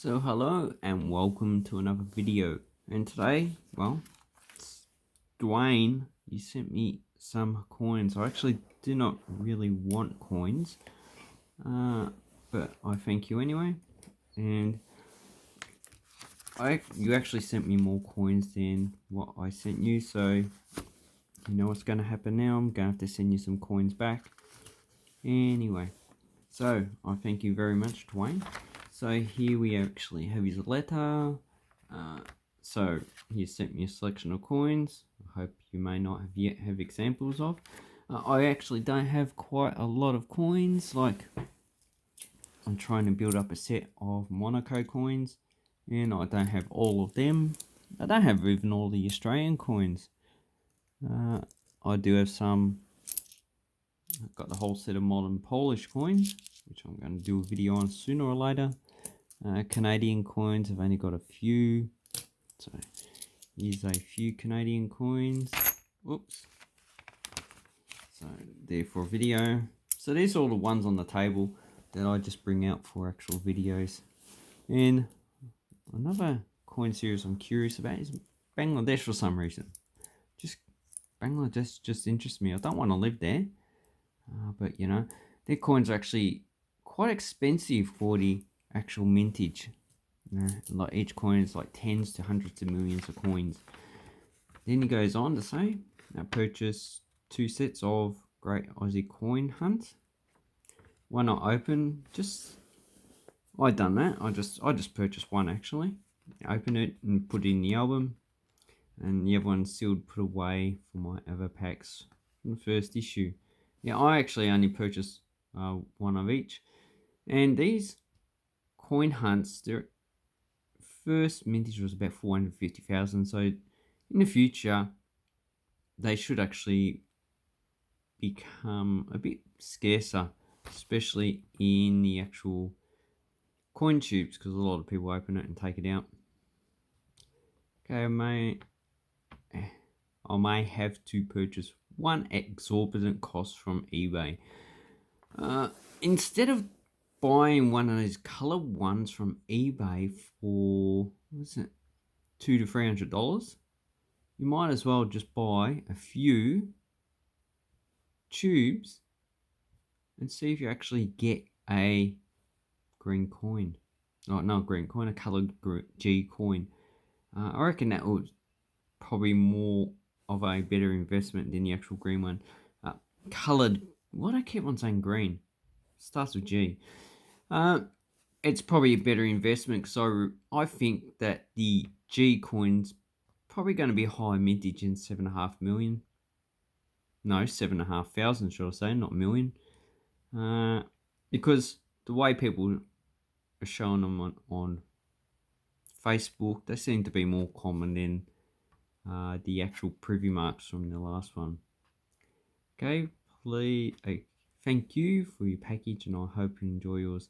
So hello and welcome to another video, and today, well, Dwayne, you sent me some coins. I actually do not really want coins, but I thank you anyway. And you actually sent me more coins than what I sent you, so you know what's going to happen now. I'm going to have to send you some coins back. Anyway, so I thank you very much, Dwayne. So here we actually have his letter. So he sent me a selection of coins. I hope you may not have yet have examples of. I actually don't have quite a lot of coins. Like, I'm trying to build up a set of Monaco coins, and I don't have all of them. I don't have even all the Australian coins. I do have some. I've got the whole set of modern Polish coins, which I'm going to do a video on sooner or later. Canadian coins, I've only got a few. So here's a few Canadian coins. Whoops. So there for a video. So these are all the ones on the table that I just bring out for actual videos. And another coin series I'm curious about is Bangladesh for some reason. Bangladesh just interests me. I don't want to live there. But you know, their coins are actually quite expensive for the actual mintage. Like each coin is like tens to hundreds of millions of coins. Then he goes on to say, I purchased 2 sets of Great Aussie Coin Hunt. Why not open? I done that. I just purchased one actually. Open it and put it in the album, and the other one sealed, put away for my other packs from the first issue. Yeah, I actually only purchased one of each, and these coin hunts, their first mintage was about 450,000. So in the future, they should actually become a bit scarcer, especially in the actual coin tubes, because a lot of people open it and take it out. Okay, I may have to purchase one exorbitant cost from eBay. Instead of buying one of those color ones from eBay for, what's it, $200 to $300, you might as well just buy a few tubes and see if you actually get a green coin. Oh, not a green coin, a colored G coin. I reckon that was probably more of a better investment than the actual green one. Colored, what I keep on saying green, starts with G. It's probably a better investment, so I think that the G coin's probably going to be a higher mintage in 7.5 million. No, 7,500 should I say, not million. Because the way people are showing them on Facebook, they seem to be more common than the actual preview marks from the last one. Okay, please, thank you for your package, and I hope you enjoy yours.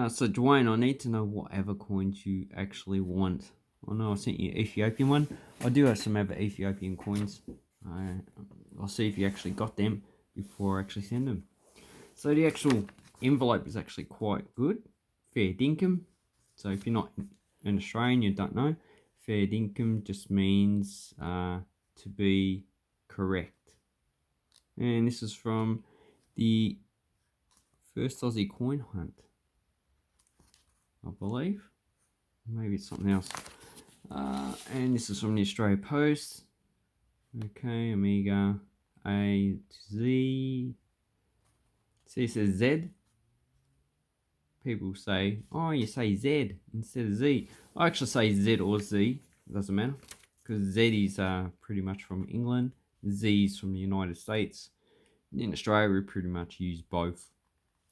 So Dwayne, I need to know whatever coins you actually want. I know I sent you Ethiopian one. I do have some other Ethiopian coins. I'll see if you actually got them before I actually send them. So the actual envelope is actually quite good. Fair dinkum. So if you're not an Australian, you don't know, fair dinkum just means to be correct. And this is from the first Aussie coin hunt, I believe. Maybe it's something else. And this is from the Australia Post. Okay, Amiga A to Z. See, it says Z. People say, oh, you say Z instead of Z. I actually say Z or Z. It doesn't matter. Because Z is pretty much from England. Z is from the United States. In Australia, we pretty much use both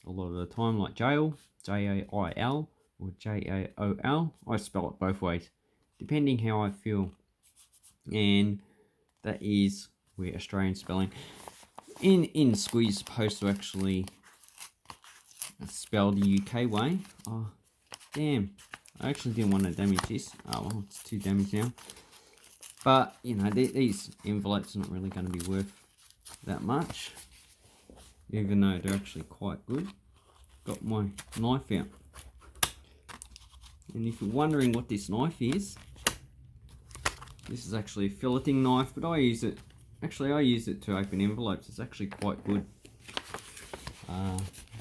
a lot of the time, like jail, J-A-I-L, or J-A-O-L. I spell it both ways, depending how I feel. And that is where Australian spelling. In school, you're supposed to actually spell the UK way. Oh, damn. I actually didn't want to damage this. Oh, well, it's too damaged now. But, you know, these envelopes are not really going to be worth that much, even though they're actually quite good. Got my knife out. And if you're wondering what this knife is, this is actually a filleting knife, but I use it to open envelopes. It's actually quite good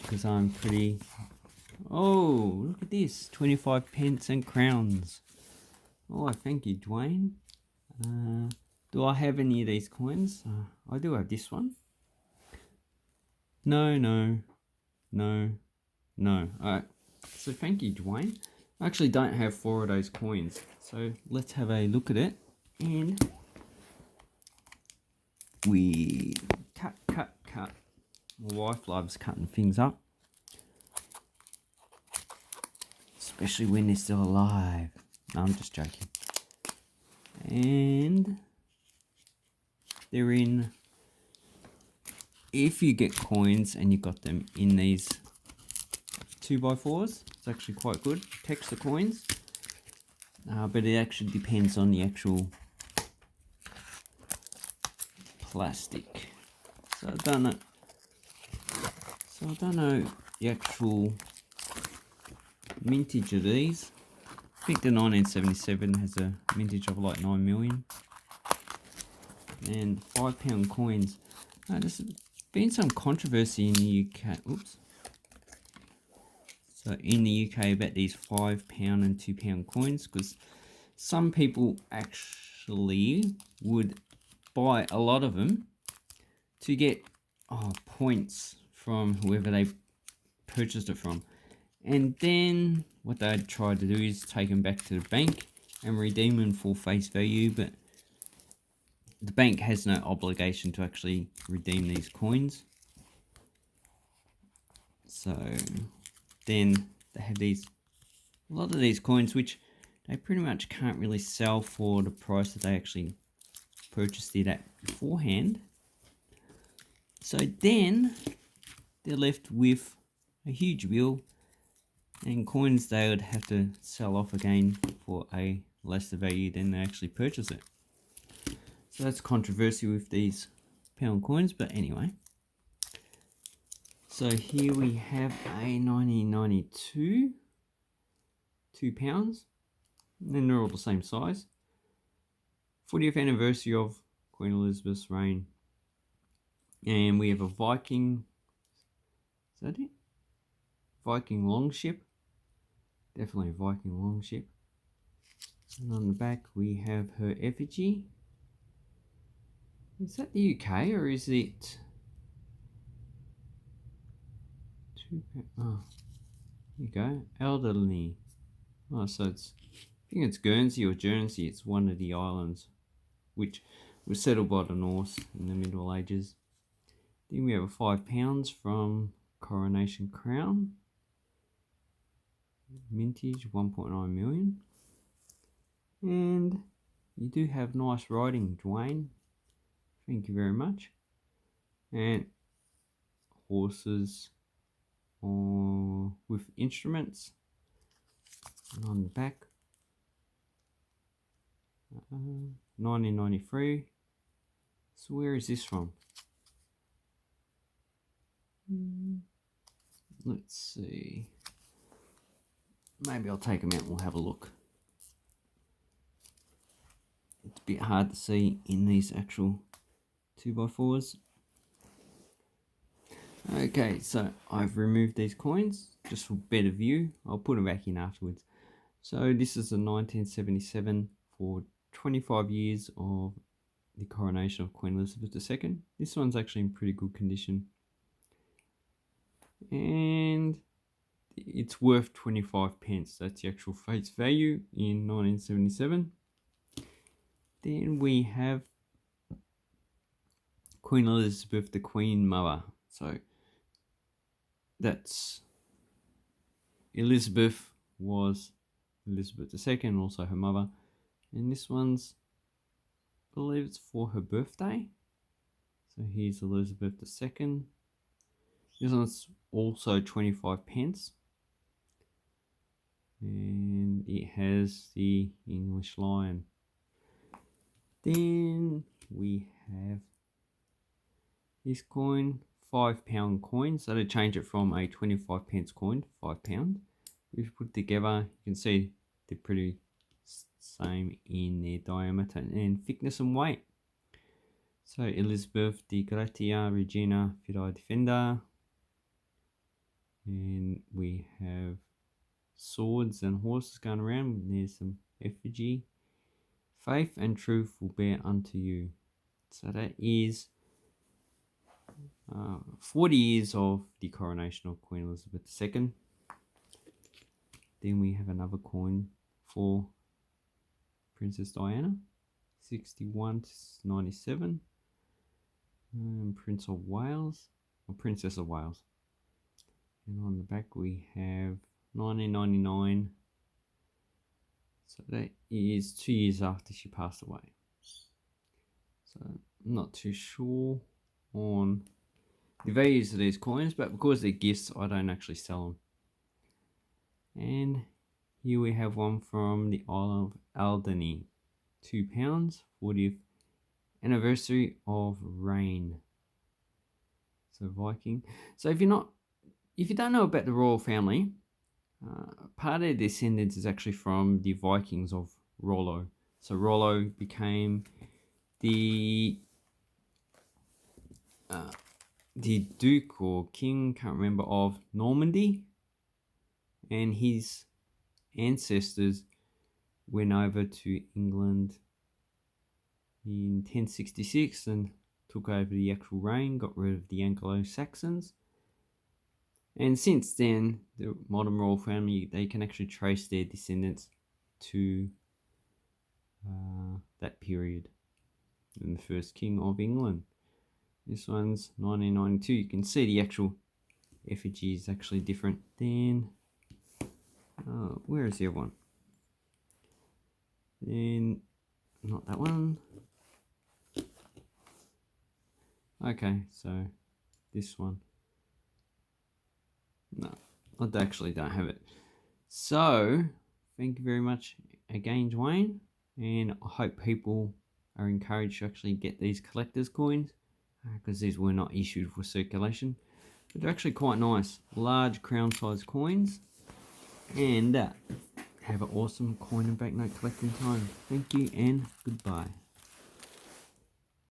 because I'm pretty... Oh, look at this, 25 pence and crowns. Oh, thank you, Dwayne. Do I have any of these coins? I do have this one. No. Alright, so thank you, Dwayne. I actually don't have 4 of those coins, so let's have a look at it. And we cut. My wife loves cutting things up, especially when they're still alive. No, I'm just joking. And they're in, if you get coins and you got them in these 2x4s, it's actually quite good. Protects the coins, but it actually depends on the actual plastic. So I don't know the actual mintage of these. I think the 1977 has a mintage of like 9 million. And £5 coins. There's been some controversy in the UK. Oops. So in the UK about these £5 and £2 coins, because some people actually would buy a lot of them to get points from whoever they purchased it from. And then what they'd try to do is take them back to the bank and redeem them for face value, but the bank has no obligation to actually redeem these coins. So then they have a lot of these coins which they pretty much can't really sell for the price that they actually purchased it at beforehand. So then they're left with a huge bill and coins they would have to sell off again for a lesser value than they actually purchase it. So that's controversy with these pound coins, but anyway. So here we have a 1992 £2, and they're all the same size. 40th anniversary of Queen Elizabeth's reign. And we have a Viking, is that it? Viking longship. Definitely a Viking longship. And on the back we have her effigy. Is that the UK or is it... Oh, there you go. Elderly. Oh, so it's... I think it's Guernsey or Jersey. It's one of the islands which was settled by the Norse in the Middle Ages. Then we have a £5 from Coronation Crown. Mintage 1.9 million. And you do have nice writing, Dwayne. Thank you very much. And horses with instruments. And on the back, 1993. So where is this from? Let's see. Maybe I'll take them out and we'll have a look. It's a bit hard to see in these actual 2x4s. Okay, so I've removed these coins just for better view. I'll put them back in afterwards. So this is a 1977 for 25 years of the coronation of Queen Elizabeth II. This one's actually in pretty good condition. And it's worth 25 pence. That's the actual face value in 1977. Then we have Queen Elizabeth, the Queen Mother. So that's Elizabeth was Elizabeth II, also her mother. And this one's, I believe it's for her birthday. So here's Elizabeth II. This one's also 25 pence. And it has the English lion. Then we have this coin, £5 coin. So to change it from a 25 pence coin to £5. We've put together, you can see they're pretty same in their diameter and thickness and weight. So Elizabeth de Gratia Regina Fidei Defender, and we have swords and horses going around. There's some effigy. Faith and truth will bear unto you. So that is 40 years of the coronation of Queen Elizabeth II. Then we have another coin for Princess Diana, 61 to 97. Prince of Wales, or Princess of Wales. And on the back we have 1999. So that is 2 years after she passed away. So I'm not too sure on the values of these coins, but because they're gifts, I don't actually sell them. And here we have one from the Isle of Alderney, £2, 40th anniversary of reign. So Viking. So if you don't know about the royal family, part of their descendants is actually from the Vikings of Rollo. So Rollo became the Duke or King, can't remember, of Normandy, and his ancestors went over to England in 1066 and took over the actual reign, got rid of the Anglo-Saxons. And since then, the modern royal family, they can actually trace their descendants to that period, and the first king of England. This one's 1992. You can see the actual effigy is actually different than... where is the other one? Then, not that one. Okay, so this one. No, I actually don't have it. So, thank you very much again, Dwayne. And I hope people are encouraged to actually get these collector's coins, because these were not issued for circulation. But they're actually quite nice. Large crown size coins. And have an awesome coin and banknote collecting time. Thank you and goodbye.